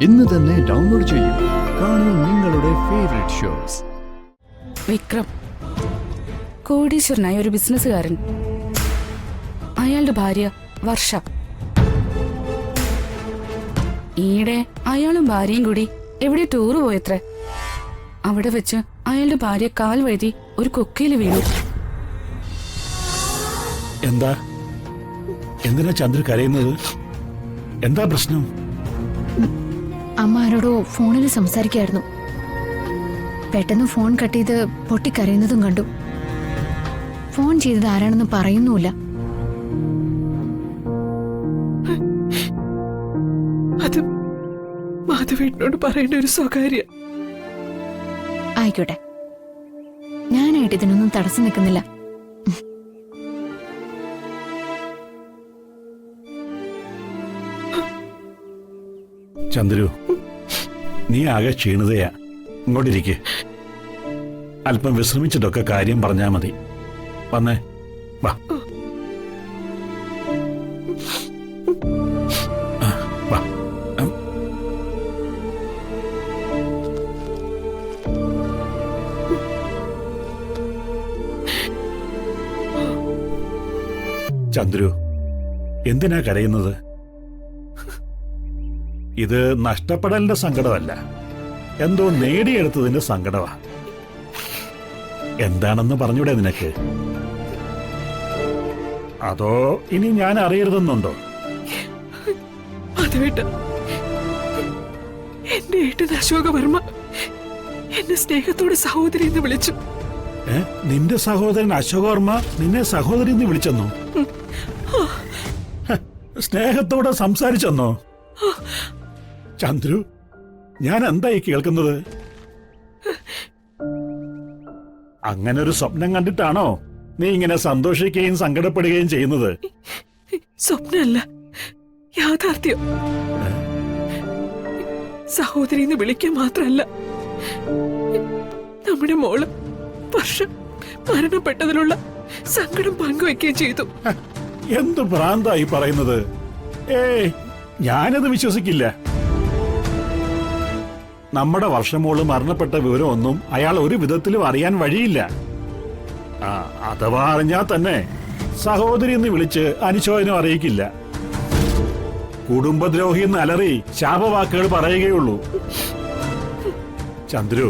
ഇന്ന് തന്നെ ഡൗൺലോഡ് ചെയ്യൂ. കാണൂ നിങ്ങളുടെ ഫേവറേറ്റ് ഷോസ്. വിക്രം കോടീശ്വരനായ ഒരു ബിസിനസ്സുകാരൻ. അയാളുടെ ഭാര്യ വർഷ. ഈയിടെ അയാളും ഭാര്യയും കൂടി എവിടെ ടൂറ് പോയത്രേ. അവിടെ വെച്ച് അയാളുടെ ഭാര്യ കാൽ വഴുതി ഒരു കൊക്കയിൽ വീണു. എന്തിനാ ചന്ദ്ര കരയുന്നത്? എന്താ പ്രശ്നം? അമ്മ ആരോടോ ഫോണിൽ സംസാരിക്കായിരുന്നു. പെട്ടെന്ന് ഫോൺ കട്ട് ചെയ്ത് പൊട്ടിക്കരയുന്നതും കണ്ടു. ഫോൺ ചെയ്തത് ആരാണെന്ന് പറയുന്നുമില്ല. അത് മാധവേട്ടനോട് പറയേണ്ട ഒരു സ്വകാര്യ. ആയിക്കോട്ടെ, ഞാനായിട്ട് ഇതിനൊന്നും തടസ്സം നിൽക്കുന്നില്ല. ചന്ദ്രു, നീ ആകെ ക്ഷീണിതയാ. ഇങ്ങോട്ടിരിക്കെ. അല്പം വിശ്രമിച്ചിട്ടൊക്കെ കാര്യം പറഞ്ഞാ മതി. വന്നേ, വാ. വാ. ചന്ദ്രു, എന്തിനാ കരയുന്നത്? ഇത് നഷ്ടപ്പെടലിന്റെ സങ്കടമല്ല, എന്തോ നേടിയെടുത്തതിന്റെ സങ്കടമാ. എന്താണെന്ന് പറഞ്ഞൂടെ നിനക്ക്? അതോ ഇനി ഞാൻ അറിയരുതെന്നുണ്ടോ? എന്റെ ഏട്ടൻ അശോകവർമ്മ എന്നെ സ്നേഹത്തോടെ സഹോദരി എന്ന് വിളിച്ചു. നിന്റെ സഹോദരൻ അശോകവർമ്മ നിന്നെ സഹോദരി എന്ന് വിളിച്ചെന്നോ? സ്നേഹത്തോടെ സംസാരിച്ചെന്നോ? ചന്ദ്രു, ഞാൻ എന്തായി കേൾക്കുന്നത്? അങ്ങനെ ഒരു സ്വപ്നം കണ്ടിട്ടാണോ നീ ഇങ്ങനെ സന്തോഷിക്കുകയും സങ്കടപ്പെടുകയും ചെയ്യുന്നത്? സ്വപ്നമല്ല, യാഥാർത്ഥ്യം. സഹോദരി എന്ന് വിളിക്കാൻ മാത്രല്ല, നമ്മുടെ മോള് വർഷം മരണപ്പെട്ടതിലുള്ള സങ്കടം പങ്കുവെക്കുകയും ചെയ്തു. എന്ത് ഭ്രാന്തായി പറയുന്നത്? ഞാനത് വിശ്വസിക്കില്ല. നമ്മുടെ വർഷമോള് മരണപ്പെട്ട വിവരമൊന്നും അയാൾ ഒരു വിധത്തിലും അറിയാൻ വഴിയില്ല. അഥവാ അറിഞ്ഞാൽ തന്നെ സഹോദരി എന്ന് വിളിച്ച് അനുശോചനം അറിയിക്കില്ല. കുടുംബദ്രോഹി എന്ന് അലറി ശാപവാക്കുകൾ പറയുകയുള്ളൂ. ചന്ദ്രു,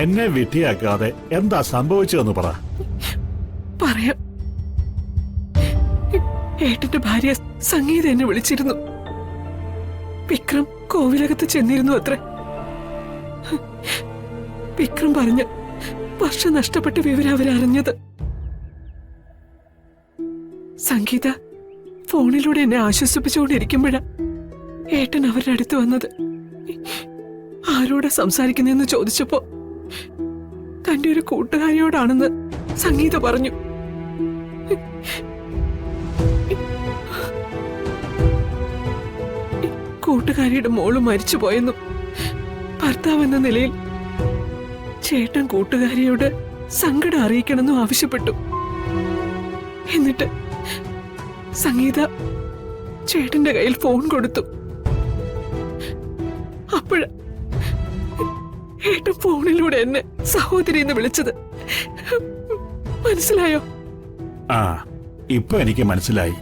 എന്നെ വിട്ടിയാക്കാതെ എന്താ സംഭവിച്ചതെന്ന് പറ. പറയാം. ഏട്ടന്റെ ഭാര്യ സംഗീത എന്നെ വിളിച്ചിരുന്നു. വിക്രം കോവിലകത്ത് ചെന്നിരുന്നു അത്ര. വിക്രം പറഞ്ഞ വർഷം നഷ്ടപ്പെട്ട വിവരം അവരറിഞ്ഞത്. സംഗീത ഫോണിലൂടെ എന്നെ ആശ്വസിപ്പിച്ചുകൊണ്ടിരിക്കുമ്പോഴാ ഏട്ടൻ അവരുടെ അടുത്ത് വന്നത്. ആരോടാ സംസാരിക്കുന്നതെന്ന് ചോദിച്ചപ്പോ തന്റെ ഒരു കൂട്ടുകാരിയോടാണെന്ന് സംഗീത പറഞ്ഞു. കൂട്ടുകാരിയുടെ മോള് മരിച്ചുപോയെന്നും ഭർത്താവ് എന്ന നിലയിൽ ചേട്ടൻ കൂട്ടുകാരിയോട് സങ്കടം അറിയിക്കണമെന്നും ആവശ്യപ്പെട്ടു. എന്നിട്ട് സംഗീത ചേട്ടന്റെ കയ്യിൽ ഫോൺ കൊടുത്തു. അപ്പോഴ ഏട്ടൻ ഫോണിലൂടെ എന്നെ സഹോദരി എന്ന് വിളിച്ചത്. മനസ്സിലായോ? ഇപ്പൊ എനിക്ക് മനസ്സിലായി.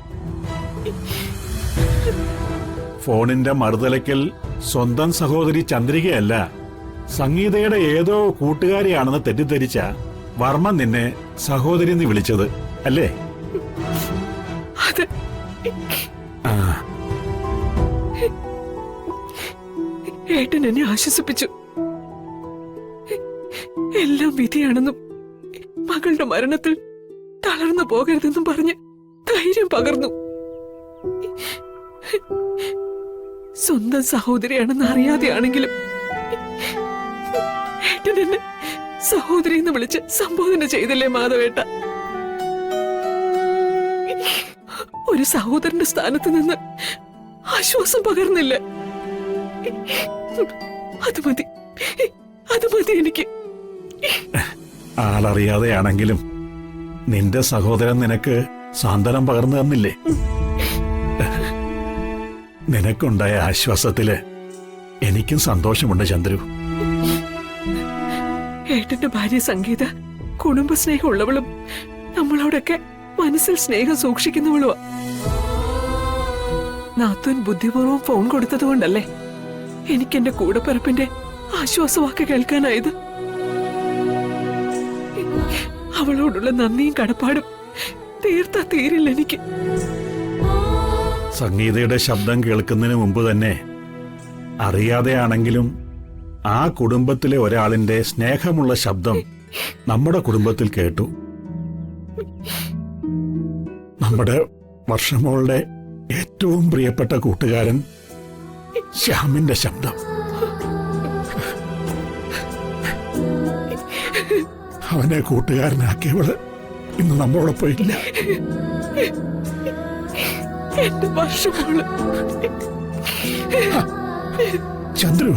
ഫോണിന്റെ മറുതലയ്ക്കൽ സ്വന്തം സഹോദരി ചന്ദ്രികയല്ല, സംഗീതയുടെ ഏതോ കൂട്ടുകാരിയാണെന്ന് തെറ്റിദ്ധരിച്ച വർമ്മ നിന്നെ സഹോദരി എന്ന് വിളിച്ചത് അല്ലേ? ഏട്ടൻ എന്നെ ആശ്വസിപ്പിച്ചു. എല്ലാം വിധിയാണെന്നും മകളുടെ മരണത്തിൽ തളർന്നു പോകരുതെന്നും പറഞ്ഞ് ധൈര്യം പകർന്നു. സ്വന്തം സഹോദരിയാണെന്ന് അറിയാതെയാണെങ്കിലും ഏട്ടൻ എന്നെ സഹോദരി എന്ന് വിളിച്ച് സംബോധന ചെയ്തില്ലേ മാധവേട്ട? ഒരു സഹോദരന്റെ സ്ഥാനത്ത് നിന്ന് ആശ്വാസം പകർന്നില്ല. അത് മതി, അത് മതി എനിക്ക്. ആളറിയാതെയാണെങ്കിലും നിന്റെ സഹോദരൻ നിനക്ക് സാന്ത്വനം പകർന്നു തന്നില്ലേ? നിനക്കുണ്ടായ ആശ്വാസത്തില് എനിക്കും സന്തോഷമുണ്ട് ചന്ദ്രു. ഏട്ടന്റെ ഭാര്യ സംഗീത കുടുംബ സ്നേഹമുള്ളവളും നമ്മളോടൊക്കെ മനസ്സിൽ സ്നേഹം സൂക്ഷിക്കുന്നവളുവാ. നാത്തൂൻ ബുദ്ധിപൂർവ്വം ഫോൺ കൊടുത്തതുകൊണ്ടല്ലേ എനിക്കെന്റെ കൂടപ്പിറപ്പിന്റെ ആശ്വാസവാക്ക് കേൾക്കാനായത്. അവളോടുള്ള നന്ദിയും കടപ്പാടും തീർത്താ തീരില്ല എനിക്ക്. സംഗീതയുടെ ശബ്ദം കേൾക്കുന്നതിന് മുമ്പ് തന്നെ അറിയാതെയാണെങ്കിലും ആ കുടുംബത്തിലെ ഒരാളിന്റെ സ്നേഹമുള്ള ശബ്ദം നമ്മുടെ കുടുംബത്തിൽ കേട്ടു. നമ്മുടെ വർഷമോളുടെ ഏറ്റവും പ്രിയപ്പെട്ട കൂട്ടുകാരൻ ശ്യാമിന്റെ ശബ്ദം. അവനെ കൂട്ടുകാരനാക്കിയവള് ഇന്ന് നമ്മളോടൊപ്പം ഇല്ല. എന്റെ വർഷമോള് ചന്ദ്രു,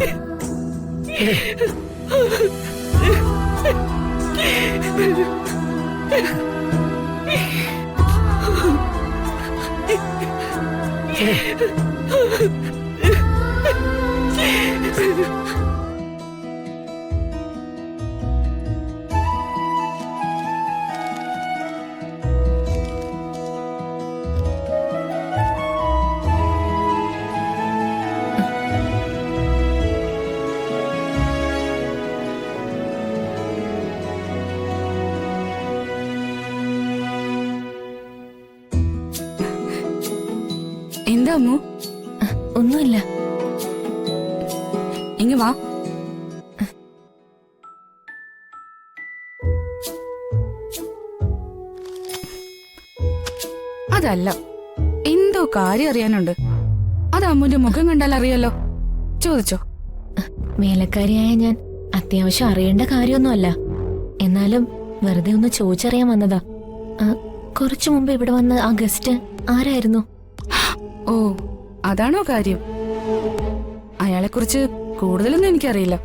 എന്താ അമ്മു? ഒന്നുമില്ല. ഇങ്ങ് വാ. അതല്ല, എന്തോ കാര്യം അറിയാനുണ്ട്. അത് അമ്മുന്റെ മുഖം കണ്ടാൽ അറിയാലോ. ചോദിച്ചോ. വേലക്കാരിയായ ഞാൻ അത്യാവശ്യം അറിയേണ്ട കാര്യമൊന്നുമല്ല. എന്നാലും വെറുതെ ഒന്ന് ചോദിച്ചറിയാൻ വന്നതാ. കുറച്ചു മുമ്പ് ഇവിടെ വന്ന ആ ഗസ്റ്റ് ആരായിരുന്നു? ഓ, അതാണോ കാര്യം? അയാളെക്കുറിച്ച് കൂടുതലൊന്നും എനിക്കറിയില്ല.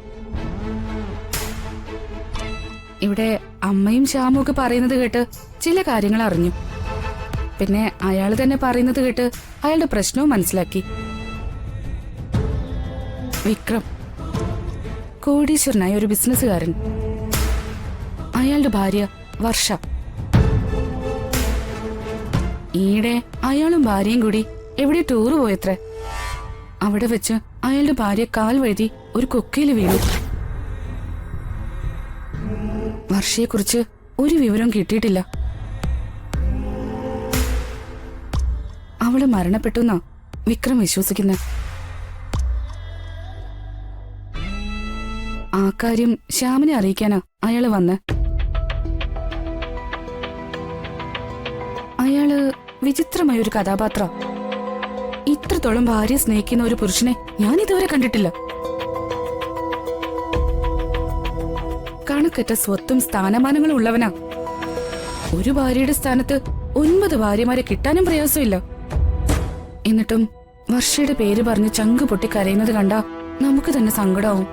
ഇവിടെ അമ്മയും ശ്യാമും ഒക്കെ പറയുന്നത് കേട്ട് ചില കാര്യങ്ങൾ അറിഞ്ഞു. പിന്നെ അയാൾ തന്നെ പറയുന്നത് കേട്ട് അയാളുടെ പ്രശ്നവും മനസ്സിലാക്കി. വിക്രം, കോടീശ്വരനായ ഒരു ബിസിനസ്സുകാരൻ. അയാളുടെ ഭാര്യ വർഷ. ഈയിടെ അയാളും ഭാര്യയും കൂടി എവിടെ ടൂറ് പോയത്രേ. അവിടെ വെച്ച് അയാളുടെ ഭാര്യ കാൽ വഴുതി ഒരു കൊക്കയിൽ വീണു. വർഷയെക്കുറിച്ച് ഒരു വിവരം കിട്ടിയിട്ടില്ല. അവള് മരണപ്പെട്ടു വിക്രം വിശ്വസിക്കുന്നത്. ആ കാര്യം ശ്യാമിനെ അറിയിക്കാനാ അയാള് വന്ന്. അയാള് വിചിത്രമായ ഒരു കഥാപാത്ര. ഇത്രത്തോളം ഭാര്യയെ സ്നേഹിക്കുന്ന ഒരു പുരുഷനെ ഞാൻ ഇതുവരെ കണ്ടിട്ടില്ല. കണക്കറ്റ സ്വത്തും സ്ഥാനമാനങ്ങളും ഉള്ളവനാ. ഒരു ഭാര്യയുടെ സ്ഥാനത്ത് 9 ഭാര്യമാരെ കിട്ടാനും പ്രയാസമില്ല. എന്നിട്ടും വർഷയുടെ പേര് പറഞ്ഞ് ചങ്ക് പൊട്ടി കരയുന്നത് കണ്ടാ നമുക്ക് തന്നെ സങ്കടാവും.